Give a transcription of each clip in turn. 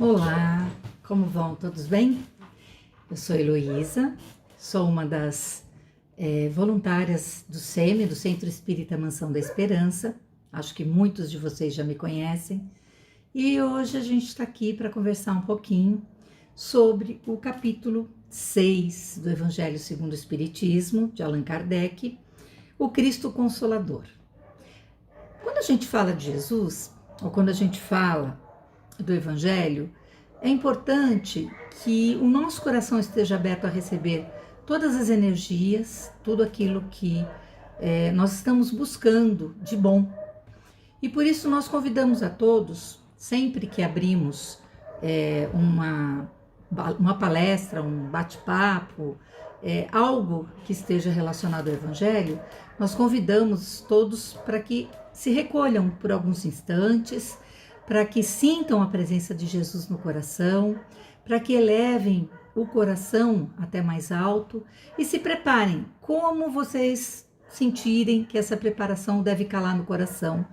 Olá, como vão? Todos bem? Eu sou Heloísa, sou uma das voluntárias do CEME, do Centro Espírita Mansão da Esperança. Acho que muitos de vocês já me conhecem. E hoje a gente está aqui para conversar um pouquinho sobre o capítulo 6 do Evangelho segundo o Espiritismo, de Allan Kardec, o Cristo Consolador. Quando a gente fala de Jesus, ou quando a gente fala do Evangelho, é importante que o nosso coração esteja aberto a receber todas as energias, tudo aquilo que nós estamos buscando de bom. E por isso nós convidamos a todos, sempre que abrimos uma palestra, um bate-papo, algo que esteja relacionado ao Evangelho, nós convidamos todos para que se recolham por alguns instantes, para que sintam a presença de Jesus no coração, para que elevem o coração até mais alto e se preparem como vocês sentirem que essa preparação deve calar no coração,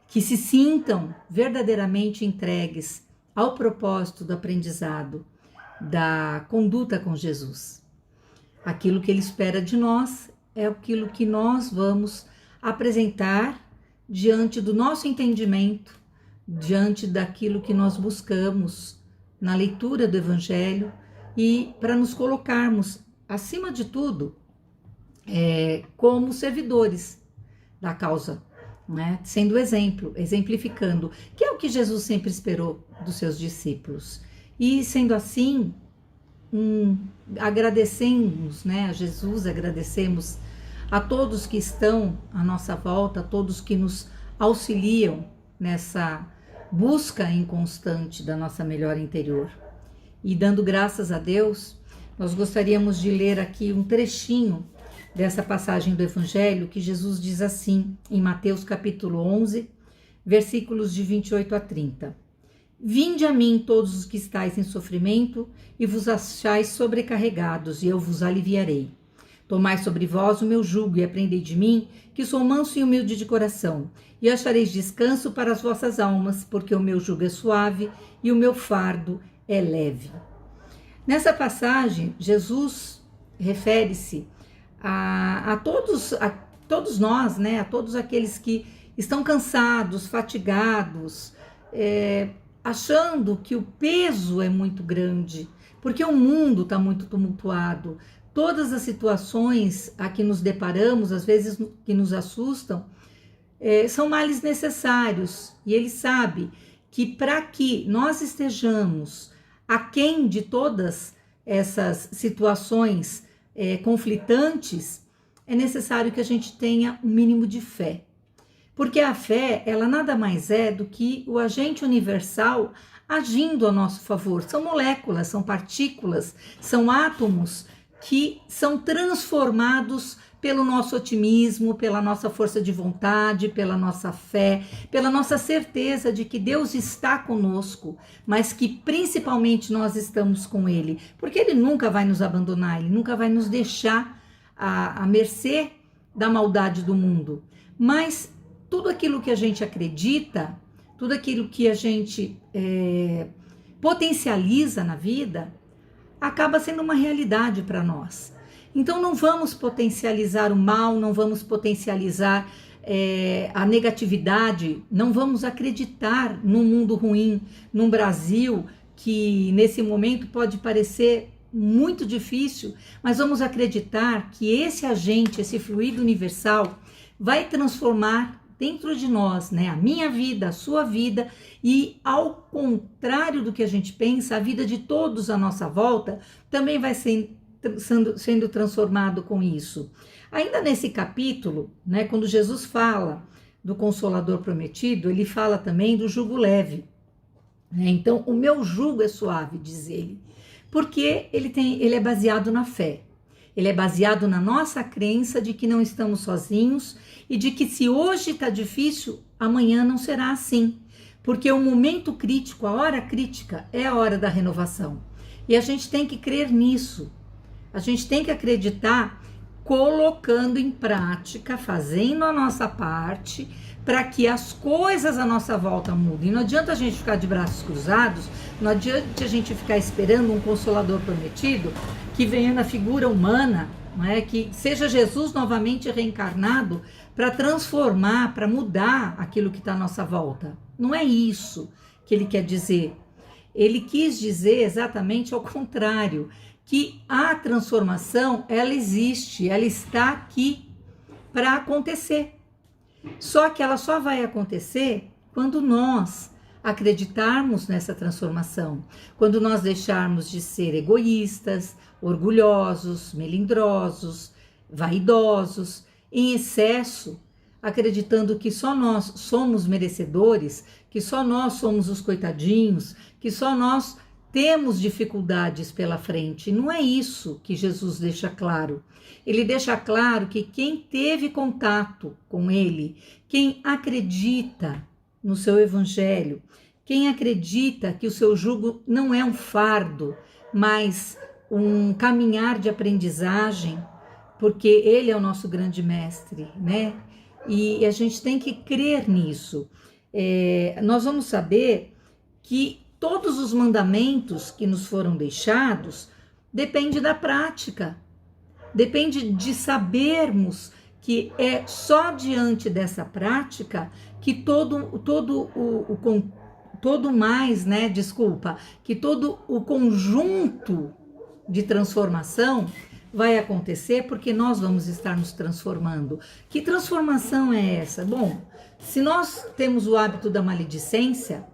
que se sintam verdadeiramente entregues ao propósito do aprendizado, da conduta com Jesus. Aquilo que Ele espera de nós é aquilo que nós vamos apresentar diante do nosso entendimento, diante daquilo que nós buscamos na leitura do Evangelho e para nos colocarmos, acima de tudo, como servidores da causa, né? Sendo exemplo, exemplificando, que é o que Jesus sempre esperou dos seus discípulos. E sendo assim, agradecemos, né, a Jesus, agradecemos a todos que estão à nossa volta, a todos que nos auxiliam nessa busca inconstante da nossa melhora interior. E dando graças a Deus, nós gostaríamos de ler aqui um trechinho dessa passagem do Evangelho que Jesus diz assim, em Mateus capítulo 11, versículos de 28 a 30. Vinde a mim todos os que estáis em sofrimento e vos achais sobrecarregados, e eu vos aliviarei. Tomai sobre vós o meu jugo e aprendei de mim, que sou manso e humilde de coração, e achareis descanso para as vossas almas, porque o meu jugo é suave e o meu fardo é leve. Nessa passagem, Jesus refere-se a todos nós, né? A todos aqueles que estão cansados, fatigados, achando que o peso é muito grande, porque o mundo está muito tumultuado. Todas as situações a que nos deparamos, às vezes que nos assustam, são males necessários. E Ele sabe que para que nós estejamos aquém de todas essas situações conflitantes, é necessário que a gente tenha um mínimo de fé. Porque a fé, ela nada mais é do que o agente universal agindo a nosso favor. São moléculas, são partículas, são átomos que são transformados pelo nosso otimismo, pela nossa força de vontade, pela nossa fé, pela nossa certeza de que Deus está conosco, mas que principalmente nós estamos com Ele, porque Ele nunca vai nos abandonar, Ele nunca vai nos deixar à mercê da maldade do mundo. Mas tudo aquilo que a gente acredita, tudo aquilo que a gente potencializa na vida, acaba sendo uma realidade para nós. Então não vamos potencializar o mal, não vamos potencializar a negatividade, não vamos acreditar num mundo ruim, num Brasil que nesse momento pode parecer muito difícil, mas vamos acreditar que esse agente, esse fluido universal vai transformar dentro de nós, né, a minha vida, a sua vida, e ao contrário do que a gente pensa, a vida de todos à nossa volta também vai sendo transformado com isso. Ainda nesse capítulo, né, quando Jesus fala do Consolador prometido, ele fala também do jugo leve. Então, o meu jugo é suave, diz ele, porque ele é baseado na fé. Ele é baseado na nossa crença de que não estamos sozinhos e de que se hoje está difícil, amanhã não será assim. Porque o momento crítico, a hora crítica, é a hora da renovação. E a gente tem que crer nisso. A gente tem que acreditar colocando em prática, fazendo a nossa parte, para que as coisas à nossa volta mudem. Não adianta a gente ficar de braços cruzados, não adianta a gente ficar esperando um consolador prometido que venha na figura humana, não é? Que seja Jesus novamente reencarnado para transformar, para mudar aquilo que está à nossa volta. Não é isso que ele quer dizer. Ele quis dizer exatamente ao contrário, que a transformação, ela existe, ela está aqui para acontecer. Só que ela só vai acontecer quando nós acreditarmos nessa transformação, quando nós deixarmos de ser egoístas, orgulhosos, melindrosos, vaidosos, em excesso, acreditando que só nós somos merecedores, que só nós somos os coitadinhos, que só nós temos dificuldades pela frente. Não é isso que Jesus deixa claro. Ele deixa claro que quem teve contato com ele, quem acredita no seu evangelho, quem acredita que o seu jugo não é um fardo, mas um caminhar de aprendizagem, porque ele é o nosso grande mestre, né? E a gente tem que crer nisso. Nós vamos saber que todos os mandamentos que nos foram deixados depende da prática, depende de sabermos que é só diante dessa prática que todo o conjunto de transformação vai acontecer, porque nós vamos estar nos transformando. Que transformação é essa? Bom, se nós temos o hábito da maledicência,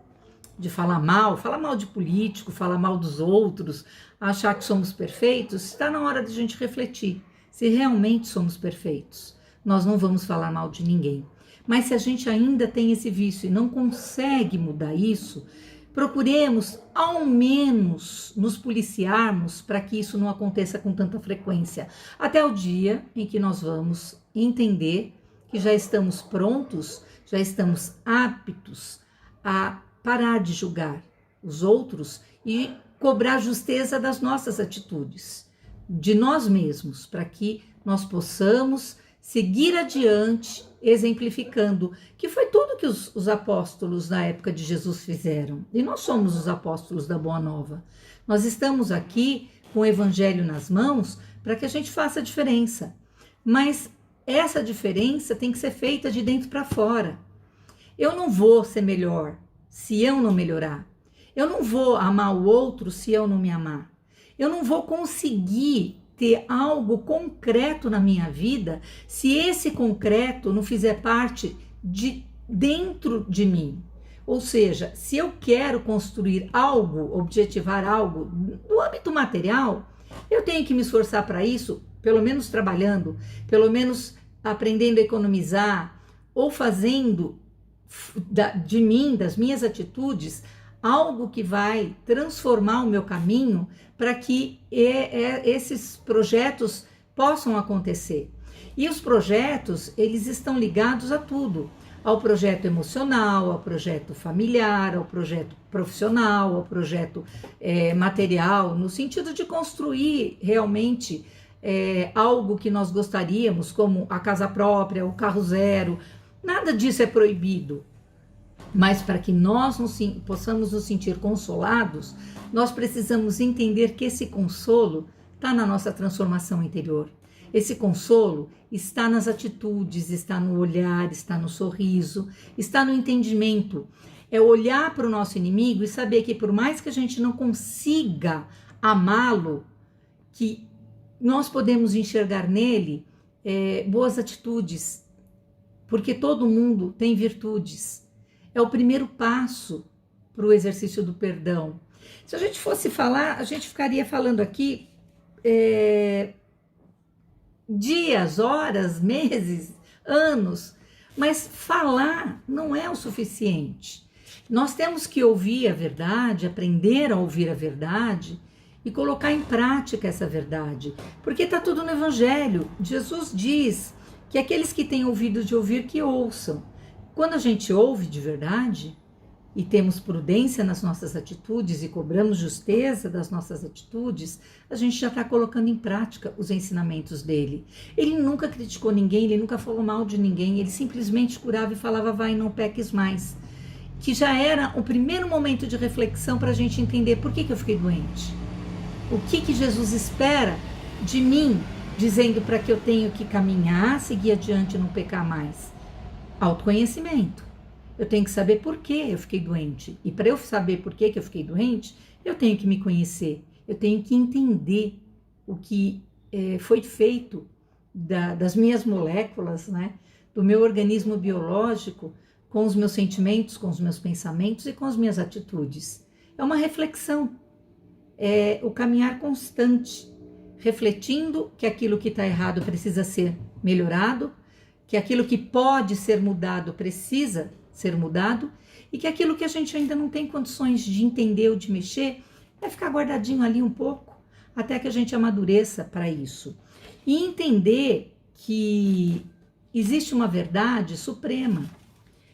de falar mal de político, falar mal dos outros, achar que somos perfeitos, está na hora de a gente refletir se realmente somos perfeitos. Nós não vamos falar mal de ninguém. Mas se a gente ainda tem esse vício e não consegue mudar isso, procuremos ao menos nos policiarmos para que isso não aconteça com tanta frequência, até o dia em que nós vamos entender que já estamos prontos, já estamos aptos a parar de julgar os outros e cobrar justeza das nossas atitudes, de nós mesmos, para que nós possamos seguir adiante, exemplificando, que foi tudo que os apóstolos na época de Jesus fizeram. E nós somos os apóstolos da Boa Nova. Nós estamos aqui com o evangelho nas mãos para que a gente faça a diferença. Mas essa diferença tem que ser feita de dentro para fora. Eu não vou ser melhor se eu não melhorar. Eu não vou amar o outro se eu não me amar. Eu não vou conseguir ter algo concreto na minha vida se esse concreto não fizer parte de dentro de mim. Ou seja, se eu quero construir algo, objetivar algo no âmbito material, eu tenho que me esforçar para isso, pelo menos trabalhando, pelo menos aprendendo a economizar, ou fazendo de mim, das minhas atitudes, algo que vai transformar o meu caminho para que esses projetos possam acontecer. E os projetos, eles estão ligados a tudo, ao projeto emocional, ao projeto familiar, ao projeto profissional, ao projeto material, no sentido de construir realmente algo que nós gostaríamos, como a casa própria, o carro zero. Nada disso é proibido, mas para que nós possamos nos sentir consolados, nós precisamos entender que esse consolo está na nossa transformação interior. Esse consolo está nas atitudes, está no olhar, está no sorriso, está no entendimento. É olhar para o nosso inimigo e saber que por mais que a gente não consiga amá-lo, que nós podemos enxergar nele boas atitudes, porque todo mundo tem virtudes. É o primeiro passo para o exercício do perdão. Se a gente fosse falar, a gente ficaria falando aqui dias, horas, meses, anos, mas falar não é o suficiente. Nós temos que ouvir a verdade, aprender a ouvir a verdade e colocar em prática essa verdade, porque está tudo no Evangelho. Jesus diz que aqueles que têm ouvido de ouvir, que ouçam. Quando a gente ouve de verdade, e temos prudência nas nossas atitudes e cobramos justeza das nossas atitudes, a gente já está colocando em prática os ensinamentos dele. Ele nunca criticou ninguém, ele nunca falou mal de ninguém, ele simplesmente curava e falava, vai, não peques mais. Que já era o primeiro momento de reflexão para a gente entender por que eu fiquei doente. O que Jesus espera de mim, dizendo para que eu tenho que caminhar, seguir adiante e não pecar mais. Autoconhecimento. Eu tenho que saber por que eu fiquei doente. E para eu saber por que eu fiquei doente, eu tenho que me conhecer. Eu tenho que entender o que foi feito das minhas moléculas, né? Do meu organismo biológico, com os meus sentimentos, com os meus pensamentos e com as minhas atitudes. É uma reflexão. É o caminhar constante, refletindo que aquilo que está errado precisa ser melhorado, que aquilo que pode ser mudado precisa ser mudado e que aquilo que a gente ainda não tem condições de entender ou de mexer vai ficar guardadinho ali um pouco até que a gente amadureça para isso. E entender que existe uma verdade suprema,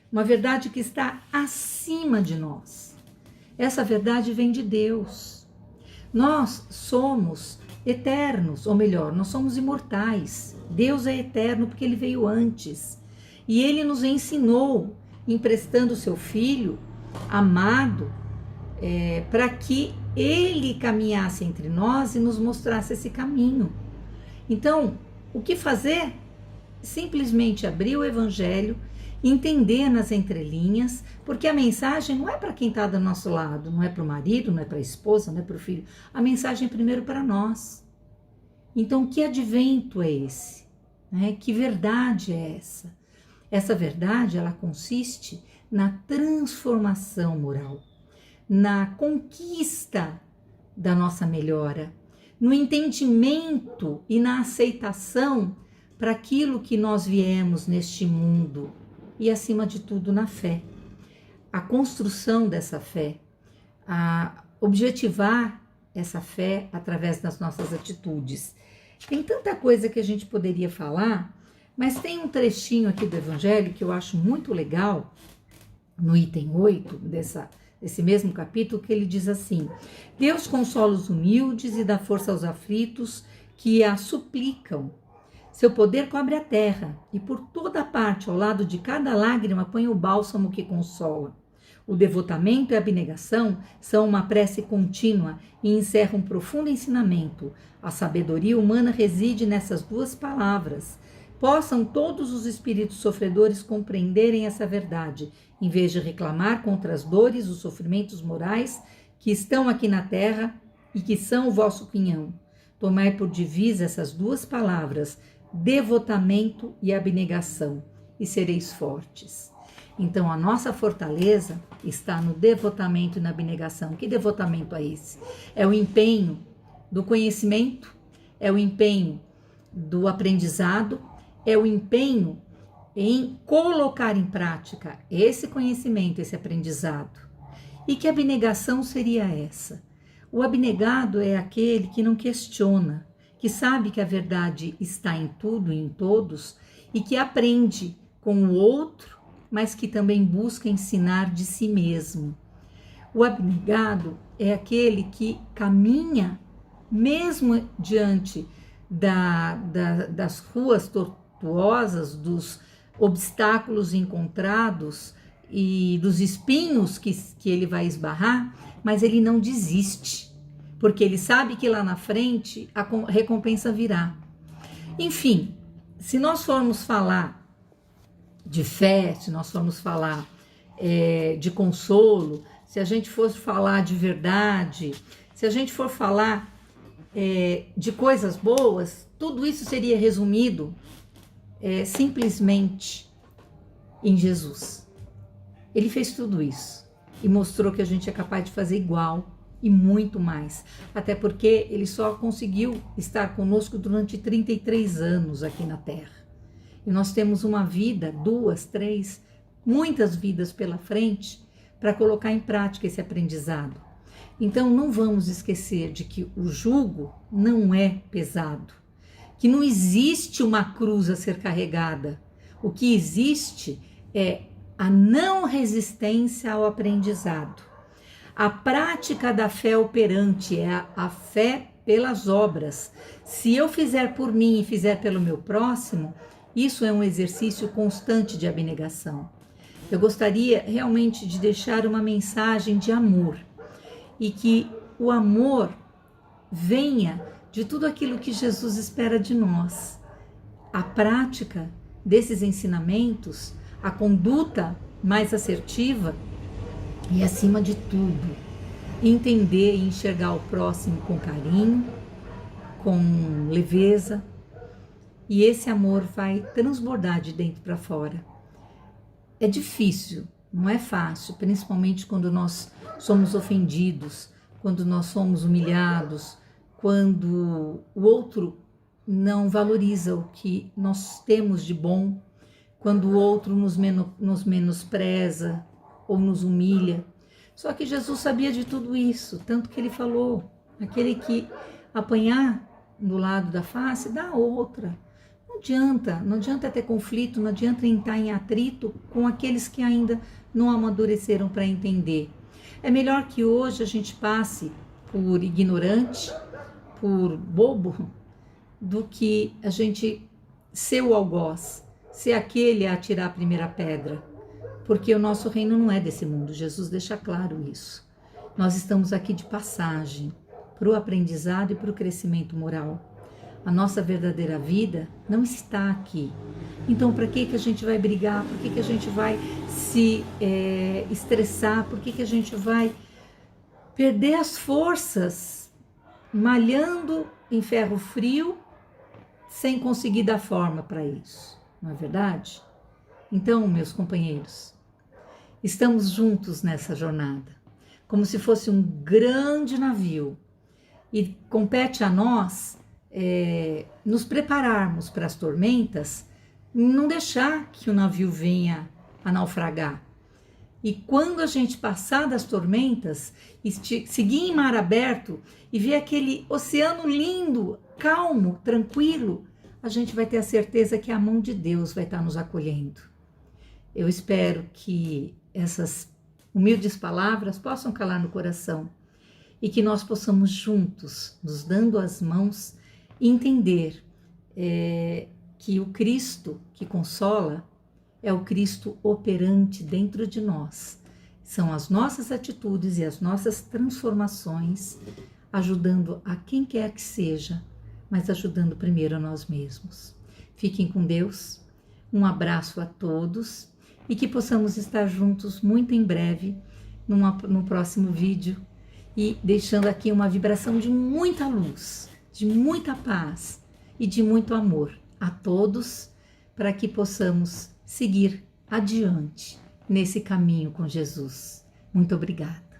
uma verdade que está acima de nós. Essa verdade vem de Deus. Nós somos eternos, ou melhor, nós somos imortais. Deus é eterno porque ele veio antes. E ele nos ensinou, emprestando o seu filho amado, para que ele caminhasse entre nós e nos mostrasse esse caminho. Então, o que fazer? Simplesmente abrir o evangelho, entender nas entrelinhas, porque a mensagem não é para quem está do nosso lado, não é para o marido, não é para a esposa, não é para o filho. A mensagem é primeiro para nós. Então, que advento é esse? Que verdade é essa? Essa verdade, ela consiste na transformação moral, na conquista da nossa melhora, no entendimento e na aceitação para aquilo que nós viemos neste mundo e, acima de tudo, na fé. A construção dessa fé, a objetivar essa fé através das nossas atitudes. Tem tanta coisa que a gente poderia falar, mas tem um trechinho aqui do Evangelho que eu acho muito legal, no item 8 desse mesmo capítulo, que ele diz assim: Deus consola os humildes e dá força aos aflitos que a suplicam. Seu poder cobre a terra, e por toda parte, ao lado de cada lágrima, põe o bálsamo que consola. O devotamento e a abnegação são uma prece contínua e encerram um profundo ensinamento. A sabedoria humana reside nessas duas palavras. Possam todos os espíritos sofredores compreenderem essa verdade, em vez de reclamar contra as dores, os sofrimentos morais que estão aqui na terra e que são o vosso quinhão. Tomai por divisa essas duas palavras, devotamento e abnegação, e sereis fortes. Então, a nossa fortaleza está no devotamento e na abnegação. Que devotamento é esse? É o empenho do conhecimento, é o empenho do aprendizado, é o empenho em colocar em prática esse conhecimento, esse aprendizado. E que abnegação seria essa? O abnegado é aquele que não questiona, que sabe que a verdade está em tudo e em todos e que aprende com o outro, mas que também busca ensinar de si mesmo. O abnegado é aquele que caminha mesmo diante das ruas tortuosas, dos obstáculos encontrados e dos espinhos que ele vai esbarrar, mas ele não desiste, porque ele sabe que lá na frente a recompensa virá. Enfim, se nós formos falar de fé, se nós formos falar de consolo, se a gente for falar de verdade, se a gente for falar de coisas boas, tudo isso seria resumido simplesmente em Jesus. Ele fez tudo isso e mostrou que a gente é capaz de fazer igual e muito mais, até porque ele só conseguiu estar conosco durante 33 anos aqui na Terra. E nós temos uma vida, 2, 3, muitas vidas pela frente para colocar em prática esse aprendizado. Então não vamos esquecer de que o jugo não é pesado, que não existe uma cruz a ser carregada. O que existe é a não resistência ao aprendizado. A prática da fé operante é a fé pelas obras. Se eu fizer por mim e fizer pelo meu próximo, isso é um exercício constante de abnegação. Eu gostaria realmente de deixar uma mensagem de amor e que o amor venha de tudo aquilo que Jesus espera de nós. A prática desses ensinamentos, a conduta mais assertiva e, acima de tudo, entender e enxergar o próximo com carinho, com leveza, e esse amor vai transbordar de dentro para fora. É difícil, não é fácil, principalmente quando nós somos ofendidos, quando nós somos humilhados, quando o outro não valoriza o que nós temos de bom, quando o outro nos menospreza ou nos humilha. Só que Jesus sabia de tudo isso, tanto que ele falou, aquele que apanhar do lado da face, dá outra. Não adianta ter conflito, não adianta entrar em atrito com aqueles que ainda não amadureceram para entender. É melhor que hoje a gente passe por ignorante, por bobo, do que a gente ser o algoz, ser aquele a atirar a primeira pedra. Porque o nosso reino não é desse mundo, Jesus deixa claro isso. Nós estamos aqui de passagem para o aprendizado e para o crescimento moral. A nossa verdadeira vida não está aqui. Então, para que a gente vai brigar? Por que a gente vai se estressar? Por que a gente vai perder as forças malhando em ferro frio sem conseguir dar forma para isso? Não é verdade? Então, meus companheiros, estamos juntos nessa jornada, como se fosse um grande navio, e compete a nós nos prepararmos para as tormentas, não deixar que o navio venha a naufragar. E quando a gente passar das tormentas, seguir em mar aberto e ver aquele oceano lindo, calmo, tranquilo, a gente vai ter a certeza que a mão de Deus vai estar nos acolhendo. Eu espero que essas humildes palavras possam calar no coração e que nós possamos juntos, nos dando as mãos, entender que o Cristo que consola é o Cristo operante dentro de nós. São as nossas atitudes e as nossas transformações, ajudando a quem quer que seja, mas ajudando primeiro a nós mesmos. Fiquem com Deus, um abraço a todos e que possamos estar juntos muito em breve no próximo vídeo e deixando aqui uma vibração de muita luz, de muita paz e de muito amor a todos, para que possamos seguir adiante nesse caminho com Jesus. Muito obrigada.